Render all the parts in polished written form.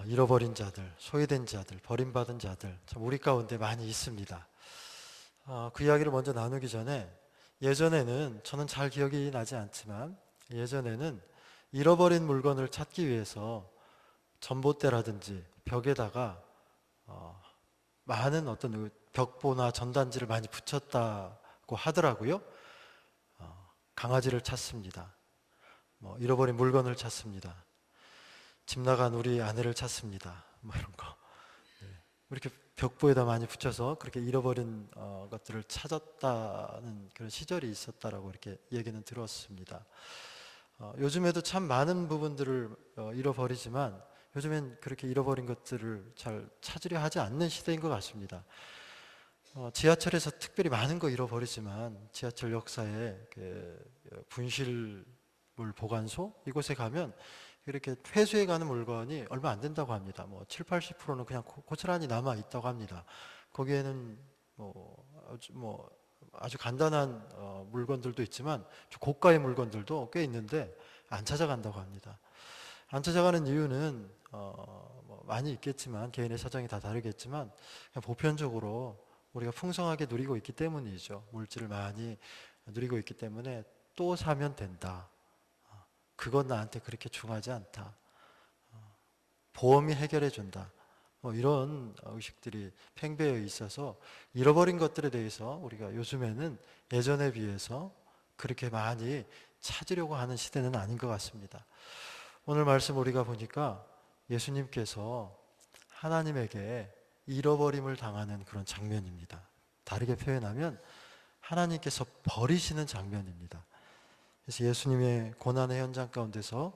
잃어버린 자들, 소외된 자들, 버림받은 자들 참 우리 가운데 많이 있습니다. 그 이야기를 먼저 나누기 전에 예전에는 저는 잘 기억이 나지 않지만 예전에는 잃어버린 물건을 찾기 위해서 전봇대라든지 벽에다가 많은 어떤 벽보나 전단지를 많이 붙였다고 하더라고요. 강아지를 찾습니다. 잃어버린 물건을 찾습니다. 집 나간 우리 아내를 찾습니다. 이런 거. 이렇게 벽보에다 많이 붙여서 그렇게 잃어버린 것들을 찾았다는 그런 시절이 있었다라고 이렇게 얘기는 들었습니다. 요즘에도 참 많은 부분들을 잃어버리지만 요즘엔 그렇게 잃어버린 것들을 잘 찾으려 하지 않는 시대인 것 같습니다. 지하철에서 특별히 많은 거 잃어버리지만 지하철 역사에 분실물 보관소 이곳에 가면 이렇게 회수해 가는 물건이 얼마 안 된다고 합니다. 7, 80%는 그냥 고스란히 남아 있다고 합니다. 거기에는 아주 간단한 물건들도 있지만 고가의 물건들도 꽤 있는데 안 찾아간다고 합니다. 안 찾아가는 이유는 많이 있겠지만 개인의 사정이 다 다르겠지만 그냥 보편적으로 우리가 풍성하게 누리고 있기 때문이죠. 물질을 많이 누리고 있기 때문에 또 사면 된다. 그건 나한테 그렇게 중요하지 않다. 보험이 해결해 준다. 이런 의식들이 팽배해 있어서 잃어버린 것들에 대해서 우리가 요즘에는 예전에 비해서 그렇게 많이 찾으려고 하는 시대는 아닌 것 같습니다. 오늘 말씀 우리가 보니까 예수님께서 하나님에게 잃어버림을 당하는 그런 장면입니다. 다르게 표현하면 하나님께서 버리시는 장면입니다. 그래서 예수님의 고난의 현장 가운데서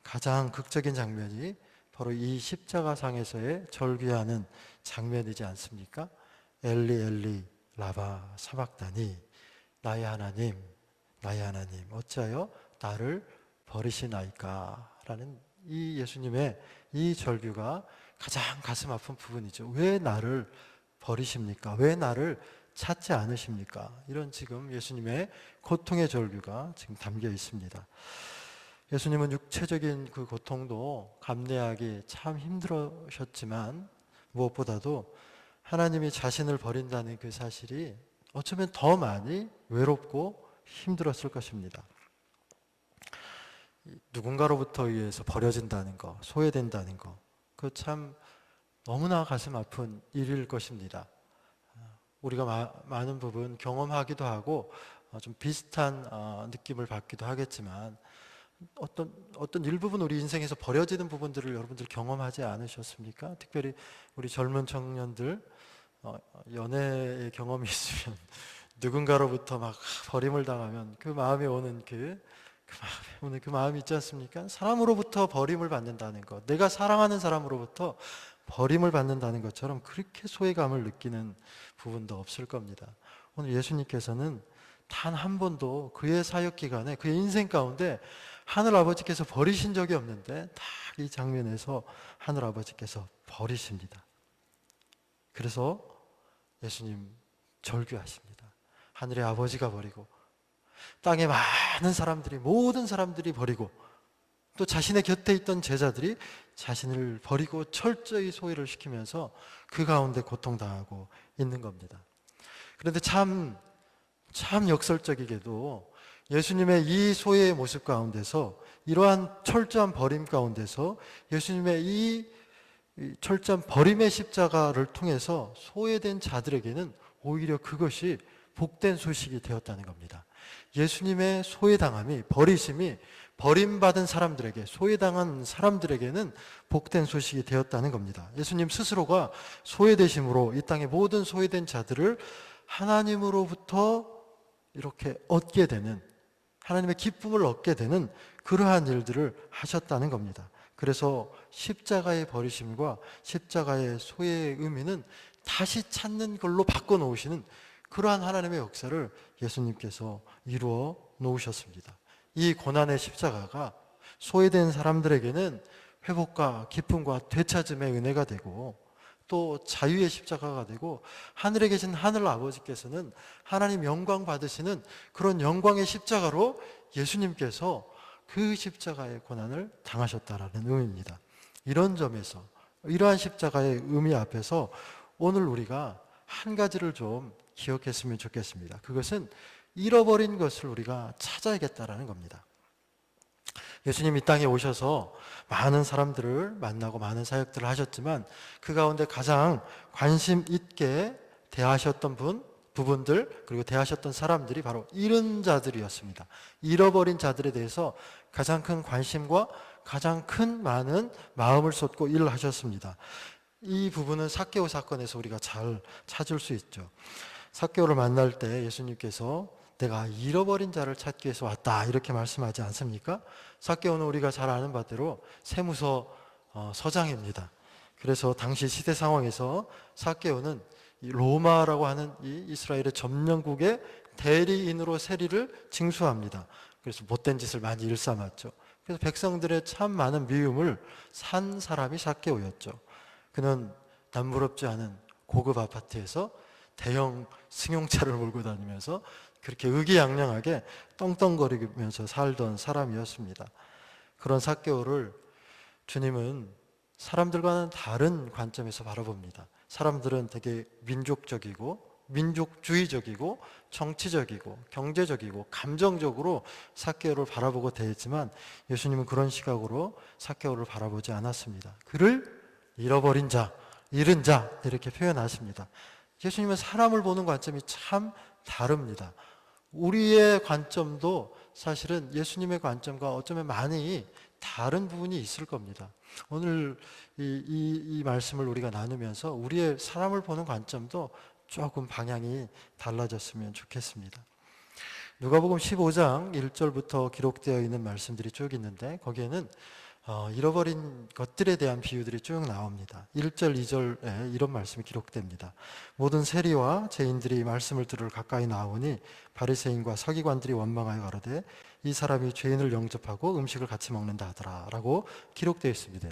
가장 극적인 장면이 바로 이 십자가상에서의 절규하는 장면이지 않습니까? 엘리 엘리 라바 사박다니 나의 하나님 어찌하여 나를 버리시나이까 라는 이 예수님의 이 절규가 가장 가슴 아픈 부분이죠. 왜 나를 버리십니까? 왜 나를 찾지 않으십니까? 이런 지금 예수님의 고통의 절규가 지금 담겨 있습니다. 예수님은 육체적인 그 고통도 감내하기 참 힘들으셨지만 무엇보다도 하나님이 자신을 버린다는 그 사실이 어쩌면 더 많이 외롭고 힘들었을 것입니다. 누군가로부터 의해서 버려진다는 거, 소외된다는 거, 그 참 너무나 가슴 아픈 일일 것입니다. 우리가 많은 부분 경험하기도 하고 좀 비슷한 느낌을 받기도 하겠지만 어떤 일부분 우리 인생에서 버려지는 부분들을 여러분들 경험하지 않으셨습니까? 특별히 우리 젊은 청년들 연애의 경험이 있으면 누군가로부터 막 버림을 당하면 그 마음에 오는 그 마음이 있지 않습니까? 사람으로부터 버림을 받는다는 것, 내가 사랑하는 사람으로부터 버림을 받는다는 것처럼 그렇게 소외감을 느끼는 부분도 없을 겁니다. 오늘 예수님께서는 단 한 번도 그의 사역 기간에 그의 인생 가운데 하늘 아버지께서 버리신 적이 없는데 딱 이 장면에서 하늘 아버지께서 버리십니다. 그래서 예수님 절규하십니다. 하늘의 아버지가 버리고 땅에 많은 사람들이 모든 사람들이 버리고 또 자신의 곁에 있던 제자들이 자신을 버리고 철저히 소외를 시키면서 그 가운데 고통당하고 있는 겁니다. 그런데 참 역설적이게도 예수님의 이 소외의 모습 가운데서 이러한 철저한 버림 가운데서 예수님의 이 철저한 버림의 십자가를 통해서 소외된 자들에게는 오히려 그것이 복된 소식이 되었다는 겁니다. 예수님의 소외당함이, 버리심이 버림받은 사람들에게, 소외당한 사람들에게는 복된 소식이 되었다는 겁니다. 예수님 스스로가 소외되심으로 이 땅의 모든 소외된 자들을 하나님으로부터 이렇게 얻게 되는, 하나님의 기쁨을 얻게 되는 그러한 일들을 하셨다는 겁니다. 그래서 십자가의 버리심과 십자가의 소외의 의미는 다시 찾는 걸로 바꿔놓으시는 그러한 하나님의 역사를 예수님께서 이루어 놓으셨습니다. 이 고난의 십자가가 소외된 사람들에게는 회복과 기쁨과 되찾음의 은혜가 되고 또 자유의 십자가가 되고 하늘에 계신 하늘 아버지께서는 하나님 영광 받으시는 그런 영광의 십자가로 예수님께서 그 십자가의 고난을 당하셨다라는 의미입니다. 이런 점에서 이러한 십자가의 의미 앞에서 오늘 우리가 한 가지를 좀 기억했으면 좋겠습니다. 그것은 잃어버린 것을 우리가 찾아야겠다라는 겁니다. 예수님 이 땅에 오셔서 많은 사람들을 만나고 많은 사역들을 하셨지만 그 가운데 가장 관심 있게 대하셨던 부분들 그리고 대하셨던 사람들이 바로 잃은 자들이었습니다. 잃어버린 자들에 대해서 가장 큰 관심과 가장 큰 많은 마음을 쏟고 일을 하셨습니다. 이 부분은 삭개오 사건에서 우리가 잘 찾을 수 있죠. 삭개오를 만날 때 예수님께서 내가 잃어버린 자를 찾기 위해서 왔다 이렇게 말씀하지 않습니까? 삭개오는 우리가 잘 아는 바대로 세무서 서장입니다. 그래서 당시 시대 상황에서 삭개오는 로마라고 하는 이 이스라엘의 점령국의 대리인으로 세리를 징수합니다. 그래서 못된 짓을 많이 일삼았죠. 그래서 백성들의 참 많은 미움을 산 사람이 삭개오였죠. 그는 남부럽지 않은 고급 아파트에서 대형 승용차를 몰고 다니면서 그렇게 의기양양하게 떵떵거리면서 살던 사람이었습니다. 그런 삭개오를 주님은 사람들과는 다른 관점에서 바라봅니다. 사람들은 되게 민족적이고 민족주의적이고 정치적이고 경제적이고 감정적으로 삭개오를 바라보고 대했지만 예수님은 그런 시각으로 삭개오를 바라보지 않았습니다. 그를 잃어버린 자, 잃은 자 이렇게 표현하십니다. 예수님은 사람을 보는 관점이 참 다릅니다. 우리의 관점도 사실은 예수님의 관점과 어쩌면 많이 다른 부분이 있을 겁니다. 오늘 이 말씀을 우리가 나누면서 우리의 사람을 보는 관점도 조금 방향이 달라졌으면 좋겠습니다. 누가복음 15장 1절부터 기록되어 있는 말씀들이 쭉 있는데 거기에는 잃어버린 것들에 대한 비유들이 쭉 나옵니다. 1절, 2절에 이런 말씀이 기록됩니다. 모든 세리와 죄인들이 말씀을 들으러 가까이 나오니 바리새인과 서기관들이 원망하여 가로되 이 사람이 죄인을 영접하고 음식을 같이 먹는다 하더라 라고 기록되어 있습니다.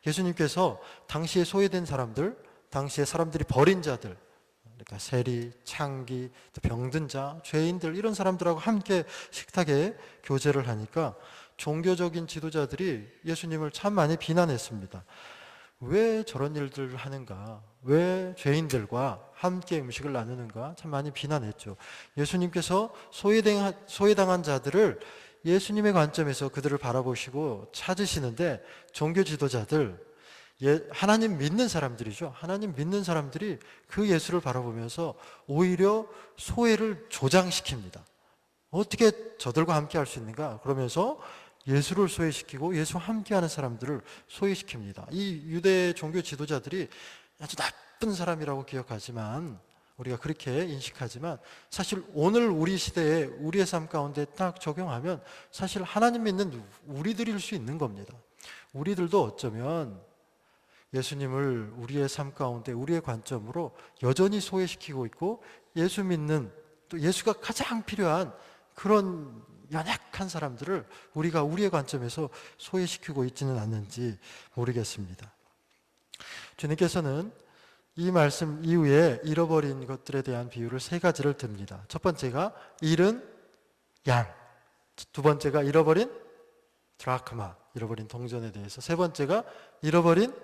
예수님께서 당시에 소외된 사람들, 당시에 사람들이 버린 자들, 그러니까 세리, 창기, 병든 자, 죄인들 이런 사람들하고 함께 식탁에 교제를 하니까 종교적인 지도자들이 예수님을 참 많이 비난했습니다. 왜 저런 일들을 하는가? 왜 죄인들과 함께 음식을 나누는가? 참 많이 비난했죠. 예수님께서 소외당한 자들을 예수님의 관점에서 그들을 바라보시고 찾으시는데 종교 지도자들, 하나님 믿는 사람들이죠. 하나님 믿는 사람들이 그 예수를 바라보면서 오히려 소외를 조장시킵니다. 어떻게 저들과 함께 할 수 있는가? 그러면서 예수를 소외시키고 예수와 함께하는 사람들을 소외시킵니다. 이 유대 종교 지도자들이 아주 나쁜 사람이라고 기억하지만 우리가 그렇게 인식하지만 사실 오늘 우리 시대에 우리의 삶 가운데 딱 적용하면 사실 하나님 믿는 우리들일 수 있는 겁니다. 우리들도 어쩌면 예수님을 우리의 삶 가운데 우리의 관점으로 여전히 소외시키고 있고 예수 믿는 또 예수가 가장 필요한 그런 연약한 사람들을 우리가 우리의 관점에서 소외시키고 있지는 않는지 모르겠습니다. 주님께서는 이 말씀 이후에 잃어버린 것들에 대한 비유를 세 가지를 듭니다. 첫 번째가 잃은 양, 두 번째가 잃어버린 드라크마, 잃어버린 동전에 대해서, 세 번째가 잃어버린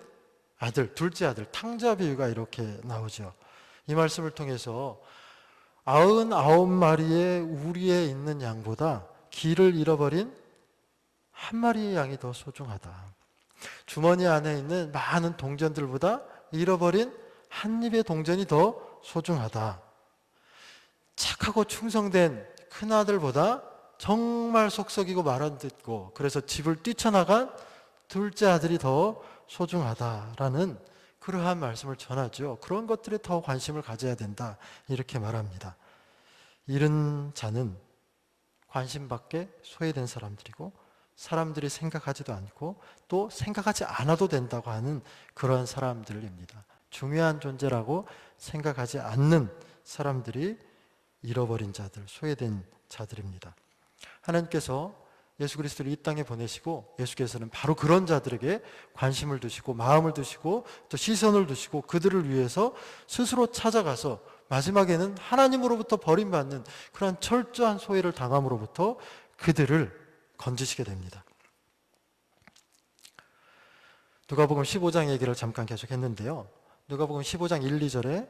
아들, 둘째 아들, 탕자 비유가 이렇게 나오죠. 이 말씀을 통해서 99마리의 우리에 있는 양보다 길을 잃어버린 한 마리의 양이 더 소중하다. 주머니 안에 있는 많은 동전들보다 잃어버린 한 입의 동전이 더 소중하다. 착하고 충성된 큰아들보다 정말 속썩이고 말 안 듣고 그래서 집을 뛰쳐나간 둘째 아들이 더 소중하다라는 그러한 말씀을 전하죠. 그런 것들에 더 관심을 가져야 된다 이렇게 말합니다. 잃은 자는 관심 밖에 소외된 사람들이고 사람들이 생각하지도 않고 또 생각하지 않아도 된다고 하는 그런 사람들입니다. 중요한 존재라고 생각하지 않는 사람들이 잃어버린 자들, 소외된 자들입니다. 하나님께서 예수 그리스도를 이 땅에 보내시고 예수께서는 바로 그런 자들에게 관심을 두시고 마음을 두시고 또 시선을 두시고 그들을 위해서 스스로 찾아가서 마지막에는 하나님으로부터 버림받는 그런 철저한 소외를 당함으로부터 그들을 건지시게 됩니다. 누가복음 15장 얘기를 잠깐 계속 했는데요. 누가복음 15장 1, 2절에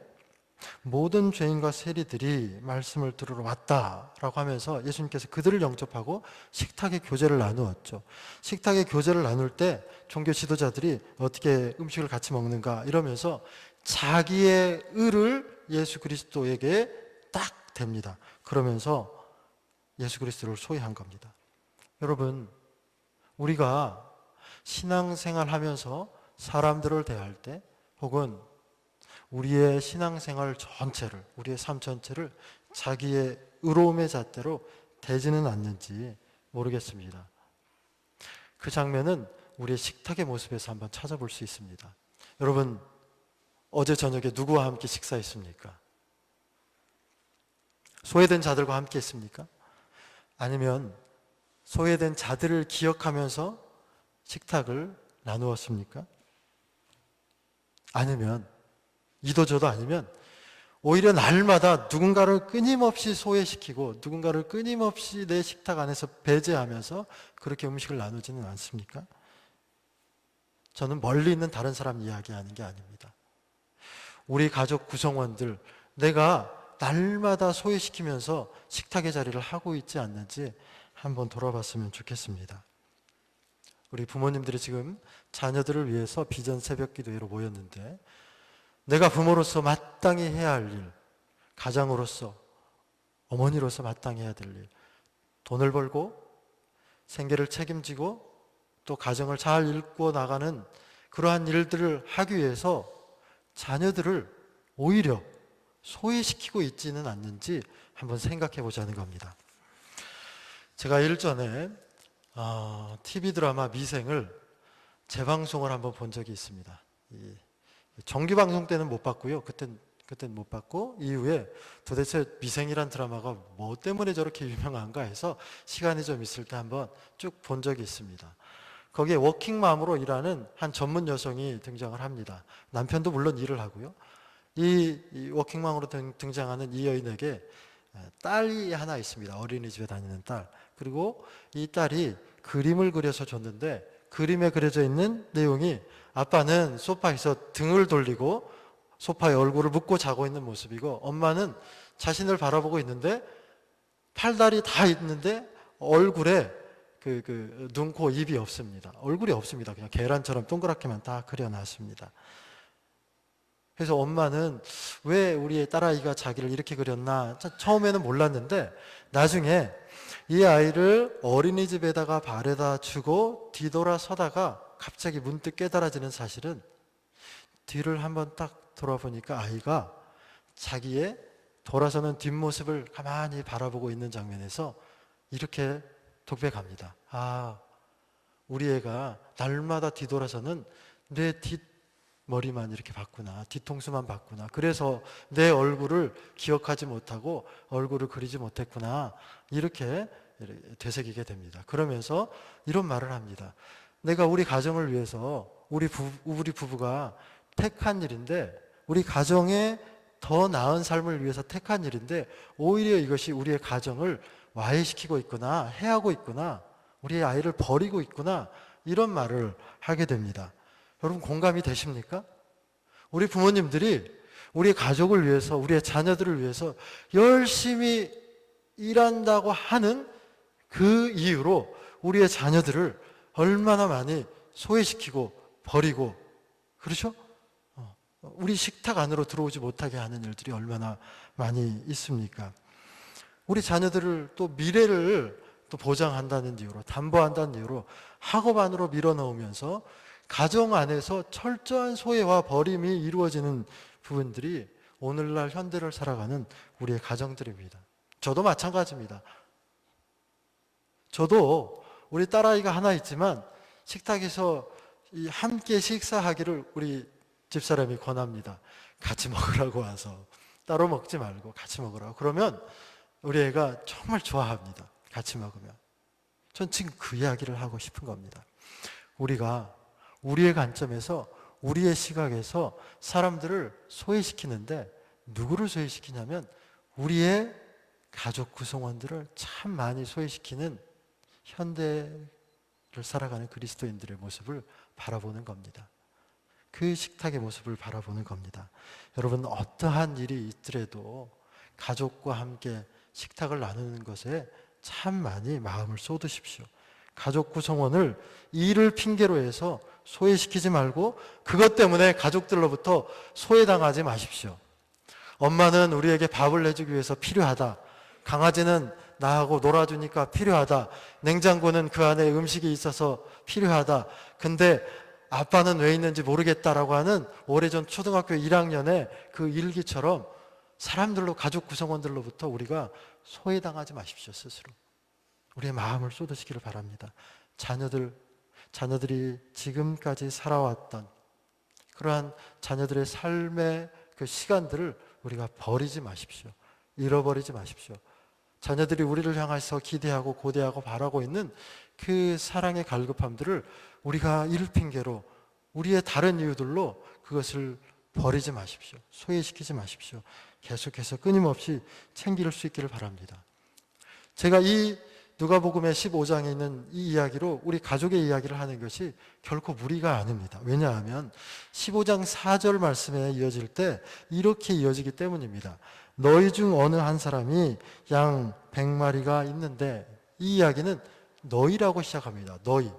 모든 죄인과 세리들이 말씀을 들으러 왔다라고 하면서 예수님께서 그들을 영접하고 식탁의 교제를 나누었죠. 식탁의 교제를 나눌 때 종교 지도자들이 어떻게 음식을 같이 먹는가 이러면서 자기의 의를 예수 그리스도에게 딱 댑니다. 그러면서 예수 그리스도를 소유한 겁니다. 여러분, 우리가 신앙생활 하면서 사람들을 대할 때 혹은 우리의 신앙생활 전체를, 우리의 삶 전체를 자기의 의로움의 잣대로 대지는 않는지 모르겠습니다. 그 장면은 우리의 식탁의 모습에서 한번 찾아볼 수 있습니다. 여러분, 어제 저녁에 누구와 함께 식사했습니까? 소외된 자들과 함께 했습니까? 아니면 소외된 자들을 기억하면서 식탁을 나누었습니까? 아니면 이도저도 아니면 오히려 날마다 누군가를 끊임없이 소외시키고 누군가를 끊임없이 내 식탁 안에서 배제하면서 그렇게 음식을 나누지는 않습니까? 저는 멀리 있는 다른 사람 이야기하는 게 아닙니다. 우리 가족 구성원들, 내가 날마다 소외시키면서 식탁의 자리를 하고 있지 않는지 한번 돌아봤으면 좋겠습니다. 우리 부모님들이 지금 자녀들을 위해서 비전 새벽 기도회로 모였는데, 내가 부모로서 마땅히 해야 할 일, 가장으로서, 어머니로서 마땅히 해야 될 일, 돈을 벌고 생계를 책임지고 또 가정을 잘 이끌고 나가는 그러한 일들을 하기 위해서 자녀들을 오히려 소외시키고 있지는 않는지 한번 생각해 보자는 겁니다. 제가 일전에 TV 드라마 미생을 재방송을 한번 본 적이 있습니다. 정규 방송 때는 못 봤고요. 그땐 못 봤고, 이후에 도대체 미생이란 드라마가 뭐 때문에 저렇게 유명한가 해서 시간이 좀 있을 때 한번 쭉 본 적이 있습니다. 거기에 워킹맘으로 일하는 한 전문 여성이 등장을 합니다. 남편도 물론 일을 하고요. 이 워킹맘으로 등장하는 이 여인에게 딸이 하나 있습니다. 어린이집에 다니는 딸. 그리고 이 딸이 그림을 그려서 줬는데, 그림에 그려져 있는 내용이 아빠는 소파에서 등을 돌리고 소파에 얼굴을 묻고 자고 있는 모습이고, 엄마는 자신을 바라보고 있는데 팔다리 다 있는데 얼굴에 눈, 코, 입이 없습니다. 얼굴이 없습니다. 그냥 계란처럼 동그랗게만 다 그려놨습니다. 그래서 엄마는 왜 우리의 딸아이가 자기를 이렇게 그렸나 처음에는 몰랐는데, 나중에 이 아이를 어린이집에다가 바래다 주고 뒤돌아서다가 갑자기 문득 깨달아지는 사실은, 뒤를 한번 딱 돌아보니까 아이가 자기의 돌아서는 뒷모습을 가만히 바라보고 있는 장면에서 이렇게 독백합니다. 우리 애가 날마다 뒤돌아서는 내 뒷머리만 이렇게 봤구나. 뒤통수만 봤구나. 그래서 내 얼굴을 기억하지 못하고 얼굴을 그리지 못했구나. 이렇게 되새기게 됩니다. 그러면서 이런 말을 합니다. 내가 우리 가정을 위해서 우리 부부가 택한 일인데, 우리 가정의 더 나은 삶을 위해서 택한 일인데, 오히려 이것이 우리의 가정을 와해시키고 있구나, 해하고 있구나, 우리의 아이를 버리고 있구나, 이런 말을 하게 됩니다. 여러분, 공감이 되십니까? 우리 부모님들이 우리 가족을 위해서, 우리의 자녀들을 위해서 열심히 일한다고 하는 그 이유로 우리의 자녀들을 얼마나 많이 소외시키고 버리고, 그렇죠? 우리 식탁 안으로 들어오지 못하게 하는 일들이 얼마나 많이 있습니까? 우리 자녀들을 또 미래를 또 보장한다는 이유로, 담보한다는 이유로 학업 안으로 밀어넣으면서 가정 안에서 철저한 소외와 버림이 이루어지는 부분들이 오늘날 현대를 살아가는 우리의 가정들입니다. 저도 마찬가지입니다. 저도 우리 딸아이가 하나 있지만 식탁에서 함께 식사하기를 우리 집사람이 권합니다. 같이 먹으라고 와서. 따로 먹지 말고 같이 먹으라고. 그러면 우리 애가 정말 좋아합니다. 같이 먹으면. 전 지금 그 이야기를 하고 싶은 겁니다. 우리가 우리의 관점에서, 우리의 시각에서 사람들을 소외시키는데, 누구를 소외시키냐면 우리의 가족 구성원들을 참 많이 소외시키는 현대를 살아가는 그리스도인들의 모습을 바라보는 겁니다. 그 식탁의 모습을 바라보는 겁니다. 여러분, 어떠한 일이 있더라도 가족과 함께 식탁을 나누는 것에 참 많이 마음을 쏟으십시오. 가족 구성원을 일을 핑계로 해서 소외시키지 말고 그것 때문에 가족들로부터 소외당하지 마십시오. 엄마는 우리에게 밥을 내주기 위해서 필요하다. 강아지는 나하고 놀아주니까 필요하다. 냉장고는 그 안에 음식이 있어서 필요하다. 근데 아빠는 왜 있는지 모르겠다라고 하는 오래전 초등학교 1학년의 그 일기처럼 사람들로, 가족 구성원들로부터 우리가 소외당하지 마십시오. 스스로 우리의 마음을 쏟으시기를 바랍니다. 자녀들이 지금까지 살아왔던 그러한 자녀들의 삶의 그 시간들을 우리가 버리지 마십시오. 잃어버리지 마십시오. 자녀들이 우리를 향해서 기대하고 고대하고 바라고 있는 그 사랑의 갈급함들을 우리가 이를 핑계로, 우리의 다른 이유들로 그것을 버리지 마십시오. 소외시키지 마십시오. 계속해서 끊임없이 챙길 수 있기를 바랍니다. 제가 이 누가복음의 15장에 있는 이 이야기로 우리 가족의 이야기를 하는 것이 결코 무리가 아닙니다. 왜냐하면 15장 4절 말씀에 이어질 때 이렇게 이어지기 때문입니다. 너희 중 어느 한 사람이 양 100마리가 있는데, 이 이야기는 너희라고 시작합니다. 너희.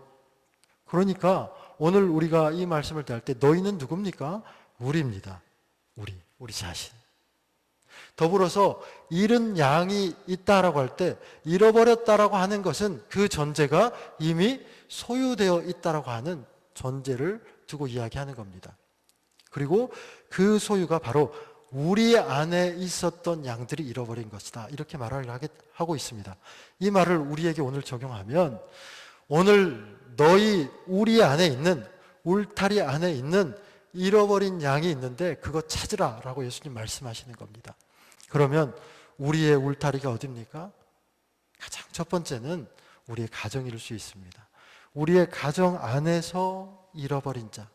그러니까 오늘 우리가 이 말씀을 대할 때 너희는 누굽니까? 우리입니다. 우리 자신. 더불어서 잃은 양이 있다라고 할 때 잃어버렸다라고 하는 것은 그 전제가 이미 소유되어 있다라고 하는 전제를 두고 이야기하는 겁니다. 그리고 그 소유가 바로 우리 안에 있었던 양들이 잃어버린 것이다. 이렇게 말을 하고 있습니다. 이 말을 우리에게 오늘 적용하면, 오늘 우리 안에 있는, 울타리 안에 있는 잃어버린 양이 있는데 그거 찾으라 라고 예수님 말씀하시는 겁니다. 그러면 우리의 울타리가 어디입니까? 가장 첫 번째는 우리의 가정일 수 있습니다. 우리의 가정 안에서 잃어버린 자,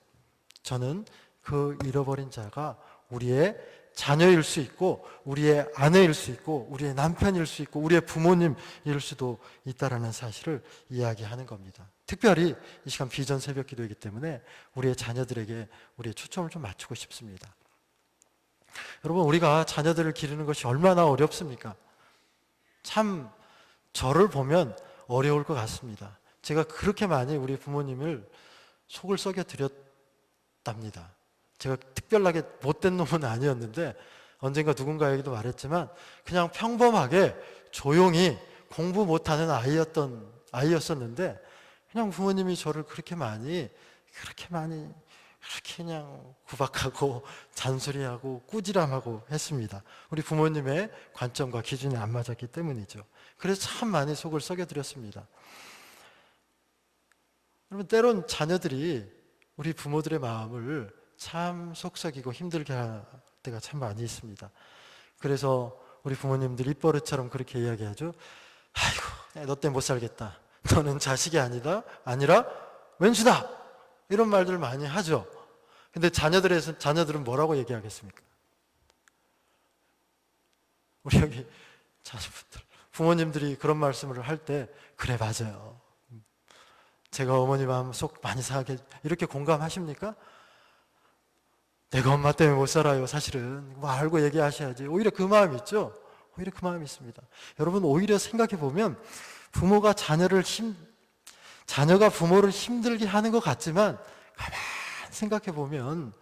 저는 그 잃어버린 자가 우리의 자녀일 수 있고, 우리의 아내일 수 있고, 우리의 남편일 수 있고, 우리의 부모님일 수도 있다라는 사실을 이야기하는 겁니다. 특별히 이 시간 비전 새벽 기도이기 때문에 우리의 자녀들에게 우리의 초점을 좀 맞추고 싶습니다. 여러분, 우리가 자녀들을 기르는 것이 얼마나 어렵습니까? 참 저를 보면 어려울 것 같습니다. 제가 그렇게 많이 우리 부모님을 속을 썩여 드렸답니다. 제가 특별하게 못된 놈은 아니었는데, 언젠가 누군가에게도 말했지만 그냥 평범하게 조용히 공부 못하는 아이였었는데, 그냥 부모님이 저를 그렇게 그냥 구박하고 잔소리하고 꾸지람하고 했습니다. 우리 부모님의 관점과 기준이 안 맞았기 때문이죠. 그래서 참 많이 속을 썩여드렸습니다. 여러분, 때론 자녀들이 우리 부모들의 마음을 참 속썩이고 힘들게 할 때가 참 많이 있습니다. 그래서 우리 부모님들 입버릇처럼 그렇게 이야기하죠. 아이고, 너 때문에 못 살겠다. 너는 자식이 아니라 왼수다. 이런 말들을 많이 하죠. 근데 자녀들은 뭐라고 얘기하겠습니까? 우리 여기 자녀분들, 부모님들이 그런 말씀을 할 때, 그래, 맞아요. 제가 어머니 마음 속 많이 상하게, 이렇게 공감하십니까? 내가 엄마 때문에 못 살아요. 사실은 뭐 알고 얘기하셔야지. 오히려 그 마음이 있죠. 오히려 그 마음이 있습니다. 여러분, 오히려 생각해 보면 자녀가 부모를 힘들게 하는 것 같지만, 가만히 생각해 보면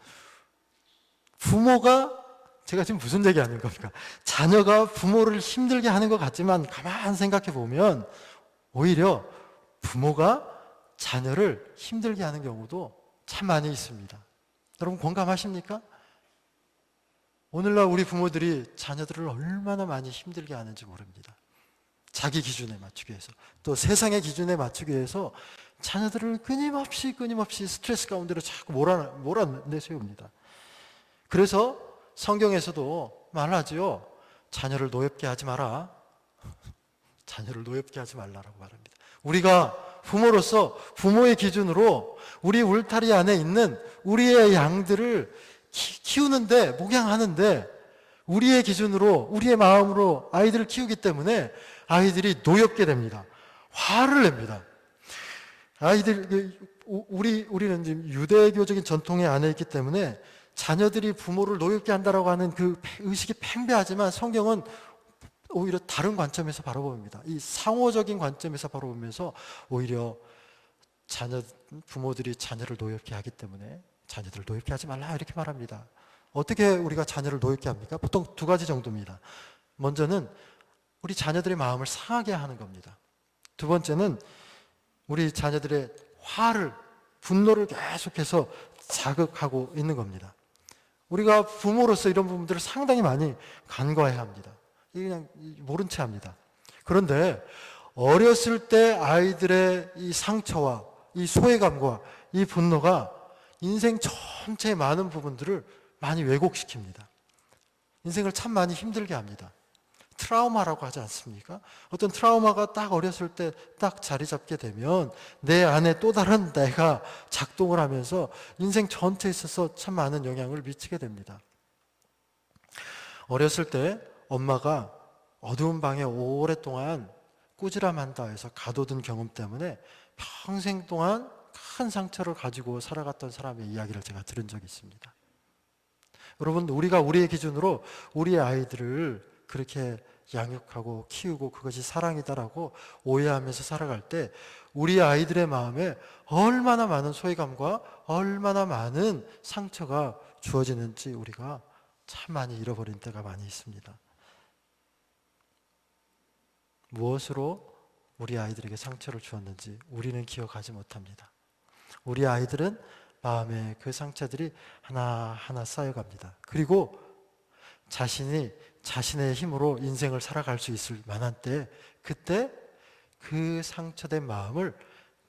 제가 지금 무슨 얘기하는 겁니까? 자녀가 부모를 힘들게 하는 것 같지만, 가만히 생각해 보면 오히려 부모가 자녀를 힘들게 하는 경우도 참 많이 있습니다. 여러분, 공감하십니까? 오늘날 우리 부모들이 자녀들을 얼마나 많이 힘들게 하는지 모릅니다. 자기 기준에 맞추기 위해서, 또 세상의 기준에 맞추기 위해서 자녀들을 끊임없이 스트레스 가운데로 자꾸 몰아내세웁니다. 그래서 성경에서도 말하지요. 자녀를 노엽게 하지 마라. 자녀를 노엽게 하지 말라라고 말합니다. 우리가 부모로서 부모의 기준으로 우리 울타리 안에 있는 우리의 양들을 키우는데, 목양하는데, 우리의 기준으로, 우리의 마음으로 아이들을 키우기 때문에 아이들이 노엽게 됩니다. 화를 냅니다. 우리는 지금 유대교적인 전통의 안에 있기 때문에 자녀들이 부모를 노엽게 한다라고 하는 그 의식이 팽배하지만 성경은 오히려 다른 관점에서 바라봅니다. 이 상호적인 관점에서 바라보면서 오히려 부모들이 자녀를 노엽게 하기 때문에 자녀들을 노엽게 하지 말라 이렇게 말합니다. 어떻게 우리가 자녀를 노엽게 합니까? 보통 두 가지 정도입니다. 먼저는 우리 자녀들의 마음을 상하게 하는 겁니다. 두 번째는 우리 자녀들의 분노를 계속해서 자극하고 있는 겁니다. 우리가 부모로서 이런 부분들을 상당히 많이 간과해야 합니다. 이게 그냥 모른 채 합니다. 그런데 어렸을 때 아이들의 이 상처와 이 소외감과 이 분노가 인생 전체의 많은 부분들을 많이 왜곡시킵니다. 인생을 참 많이 힘들게 합니다. 트라우마라고 하지 않습니까? 어떤 트라우마가 딱 어렸을 때 딱 자리 잡게 되면 내 안에 또 다른 내가 작동을 하면서 인생 전체에 있어서 참 많은 영향을 미치게 됩니다. 어렸을 때 엄마가 어두운 방에 오랫동안 꾸지람한다 해서 가둬둔 경험 때문에 평생 동안 큰 상처를 가지고 살아갔던 사람의 이야기를 제가 들은 적이 있습니다. 여러분, 우리가 우리의 기준으로 우리의 아이들을 그렇게 양육하고 키우고 그것이 사랑이다라고 오해하면서 살아갈 때 우리 아이들의 마음에 얼마나 많은 소외감과 얼마나 많은 상처가 주어지는지 우리가 참 많이 잃어버린 때가 많이 있습니다. 무엇으로 우리 아이들에게 상처를 주었는지 우리는 기억하지 못합니다. 우리 아이들은 마음에 그 상처들이 하나하나 쌓여갑니다. 그리고 자신이 자신의 힘으로 인생을 살아갈 수 있을 만한 때, 그때 그 상처된 마음을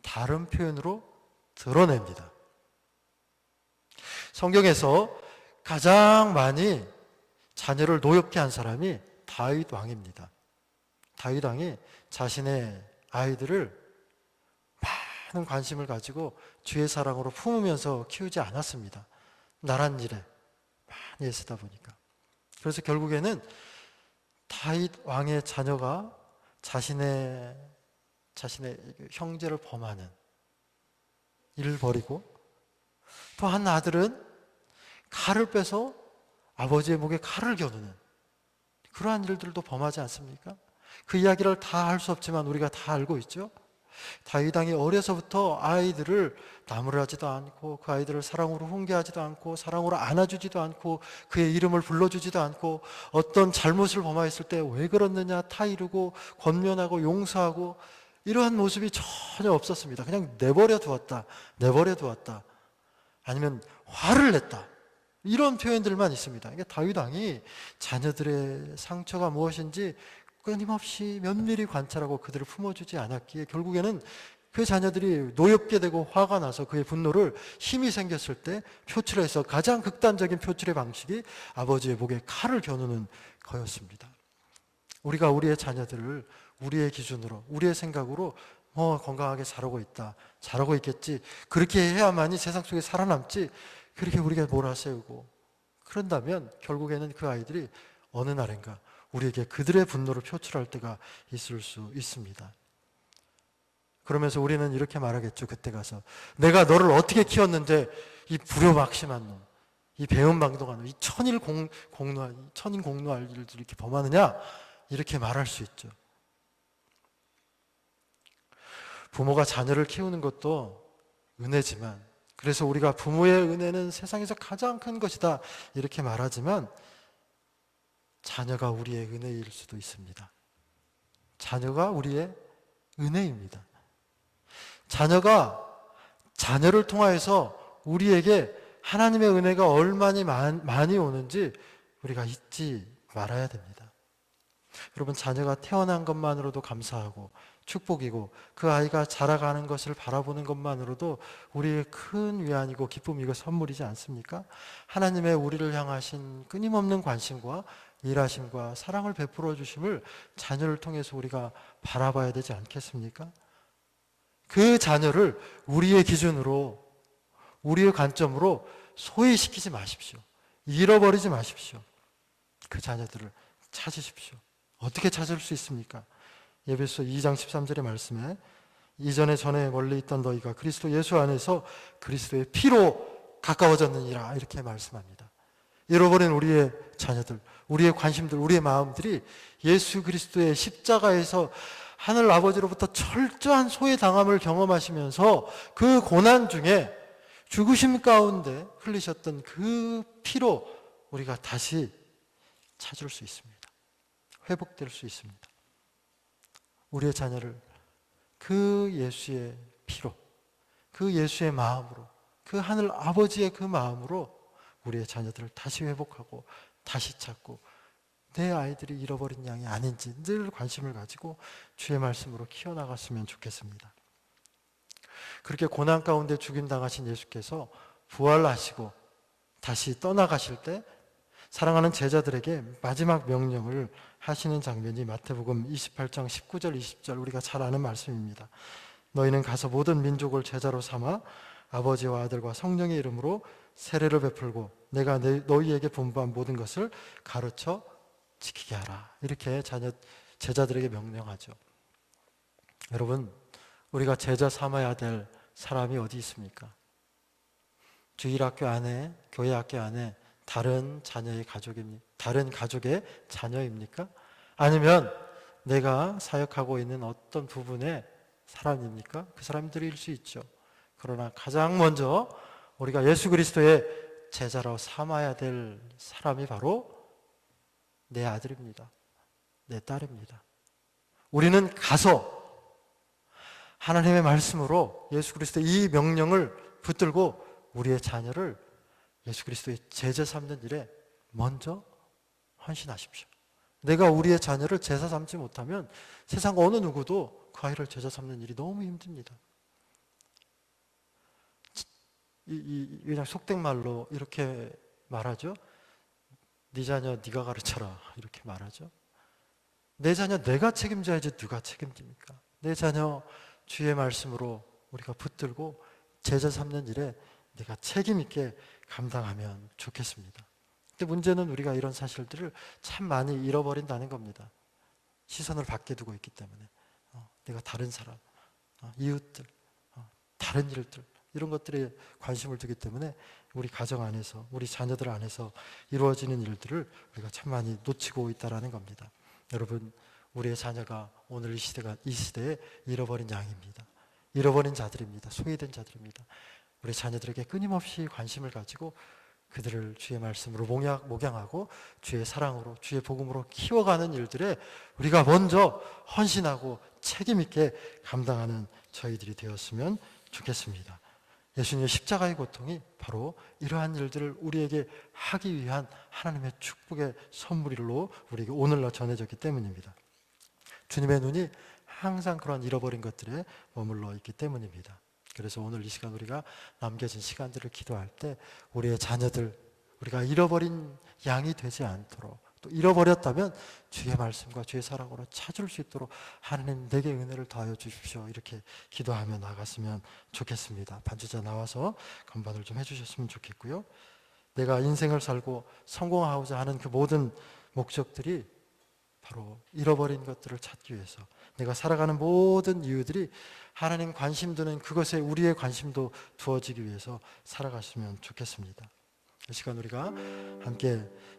다른 표현으로 드러냅니다. 성경에서 가장 많이 자녀를 노엽게 한 사람이 다윗 왕입니다. 다윗 왕이 자신의 아이들을 많은 관심을 가지고 주의 사랑으로 품으면서 키우지 않았습니다. 나란 일에 많이 애쓰다 보니까. 그래서 결국에는 다윗 왕의 자녀가 자신의 형제를 범하는 일을 벌이고, 또 한 아들은 칼을 빼서 아버지의 목에 칼을 겨누는 그러한 일들도 범하지 않습니까? 그 이야기를 다 할 수 없지만 우리가 다 알고 있죠. 다윗 왕이 어려서부터 아이들을 나무라지도 않고 그 아이들을 사랑으로 훈계하지도 않고 사랑으로 안아주지도 않고 그의 이름을 불러주지도 않고 어떤 잘못을 범하였을 때 왜 그렇느냐 타이르고 권면하고 용서하고 이러한 모습이 전혀 없었습니다. 그냥 내버려 두었다. 아니면 화를 냈다. 이런 표현들만 있습니다. 그러니까 다윗 왕이 자녀들의 상처가 무엇인지 끊임없이 면밀히 관찰하고 그들을 품어주지 않았기에 결국에는 그 자녀들이 노엽게 되고 화가 나서 그의 분노를 힘이 생겼을 때 표출해서 가장 극단적인 표출의 방식이 아버지의 목에 칼을 겨누는 거였습니다. 우리가 우리의 자녀들을 우리의 기준으로, 우리의 생각으로 건강하게 자라고 있다, 자라고 있겠지, 그렇게 해야만이 세상 속에 살아남지, 그렇게 우리가 몰아세우고 그런다면 결국에는 그 아이들이 어느 날인가 우리에게 그들의 분노를 표출할 때가 있을 수 있습니다. 그러면서 우리는 이렇게 말하겠죠. 그때 가서 내가 너를 어떻게 키웠는데 이 불효막심한 놈, 이 배은망덕한 놈, 이 천인공노할 일을 이렇게 범하느냐, 이렇게 말할 수 있죠. 부모가 자녀를 키우는 것도 은혜지만, 그래서 우리가 부모의 은혜는 세상에서 가장 큰 것이다 이렇게 말하지만 자녀가 우리의 은혜일 수도 있습니다. 자녀가 우리의 은혜입니다. 자녀를 통하여서 우리에게 하나님의 은혜가 얼마나 많이 오는지 우리가 잊지 말아야 됩니다. 여러분, 자녀가 태어난 것만으로도 감사하고 축복이고 그 아이가 자라가는 것을 바라보는 것만으로도 우리의 큰 위안이고 기쁨이고 선물이지 않습니까? 하나님의 우리를 향하신 끊임없는 관심과 일하심과 사랑을 베풀어 주심을 자녀를 통해서 우리가 바라봐야 되지 않겠습니까? 그 자녀를 우리의 기준으로, 우리의 관점으로 소외시키지 마십시오. 잃어버리지 마십시오. 그 자녀들을 찾으십시오. 어떻게 찾을 수 있습니까? 에베소 2장 13절의 말씀에 이전에 전에 멀리 있던 너희가 그리스도 예수 안에서 그리스도의 피로 가까워졌느니라 이렇게 말씀합니다. 잃어버린 우리의 자녀들, 우리의 관심들, 우리의 마음들이 예수 그리스도의 십자가에서 하늘 아버지로부터 철저한 소외당함을 경험하시면서 그 고난 중에 죽으심 가운데 흘리셨던 그 피로 우리가 다시 찾을 수 있습니다. 회복될 수 있습니다. 우리의 자녀를 그 예수의 피로, 그 예수의 마음으로, 그 하늘 아버지의 그 마음으로 우리의 자녀들을 다시 회복하고 다시 찾고 내 아이들이 잃어버린 양이 아닌지 늘 관심을 가지고 주의 말씀으로 키워나갔으면 좋겠습니다. 그렇게 고난 가운데 죽임당하신 예수께서 부활하시고 다시 떠나가실 때 사랑하는 제자들에게 마지막 명령을 하시는 장면이 마태복음 28장 19절 20절 우리가 잘 아는 말씀입니다. 너희는 가서 모든 민족을 제자로 삼아 아버지와 아들과 성령의 이름으로 세례를 베풀고 내가 너희에게 분부한 모든 것을 가르쳐 지키게 하라. 이렇게 제자들에게 명령하죠. 여러분, 우리가 제자 삼아야 될 사람이 어디 있습니까? 주일학교 안에, 교회 학교 안에 다른 자녀의 가족입니까? 다른 가족의 자녀입니까? 아니면 내가 사역하고 있는 어떤 부분의 사람입니까? 그 사람들일 수 있죠. 그러나 가장 먼저 우리가 예수 그리스도의 제자로 삼아야 될 사람이 바로 내 아들입니다. 내 딸입니다. 우리는 가서 하나님의 말씀으로 예수 그리스도의 이 명령을 붙들고 우리의 자녀를 예수 그리스도의 제자 삼는 일에 먼저 헌신하십시오. 내가 우리의 자녀를 제자 삼지 못하면 세상 어느 누구도 그 아이를 제자 삼는 일이 너무 힘듭니다. 그냥 속된 말로 이렇게 말하죠. 네 자녀 네가 가르쳐라 이렇게 말하죠. 내 자녀 내가 책임져야지 누가 책임집니까? 내 자녀 주의 말씀으로 우리가 붙들고 제자 삼는 일에 내가 책임 있게 감당하면 좋겠습니다. 근데 문제는 우리가 이런 사실들을 참 많이 잃어버린다는 겁니다. 시선을 밖에 두고 있기 때문에 내가 다른 사람, 이웃들, 다른 일들 이런 것들에 관심을 두기 때문에 우리 가정 안에서 우리 자녀들 안에서 이루어지는 일들을 우리가 참 많이 놓치고 있다는 겁니다. 여러분, 우리의 자녀가 오늘 이 시대에 잃어버린 양입니다. 잃어버린 자들입니다. 소외된 자들입니다. 우리 자녀들에게 끊임없이 관심을 가지고 그들을 주의 말씀으로 목양하고 주의 사랑으로 주의 복음으로 키워가는 일들에 우리가 먼저 헌신하고 책임 있게 감당하는 저희들이 되었으면 좋겠습니다. 예수님의 십자가의 고통이 바로 이러한 일들을 우리에게 하기 위한 하나님의 축복의 선물로 우리에게 오늘날 전해졌기 때문입니다. 주님의 눈이 항상 그런 잃어버린 것들에 머물러 있기 때문입니다. 그래서 오늘 이 시간 우리가 남겨진 시간들을 기도할 때 우리의 자녀들, 우리가 잃어버린 양이 되지 않도록 또 잃어버렸다면 주의 말씀과 주의 사랑으로 찾을 수 있도록 하나님 내게 은혜를 더하여 주십시오. 이렇게 기도하며 나갔으면 좋겠습니다. 반주자 나와서 건반을 좀 해주셨으면 좋겠고요. 내가 인생을 살고 성공하고자 하는 그 모든 목적들이 바로 잃어버린 것들을 찾기 위해서 내가 살아가는 모든 이유들이 하나님 관심 두는 그것에 우리의 관심도 두어지기 위해서 살아갔으면 좋겠습니다. 이 시간 우리가 함께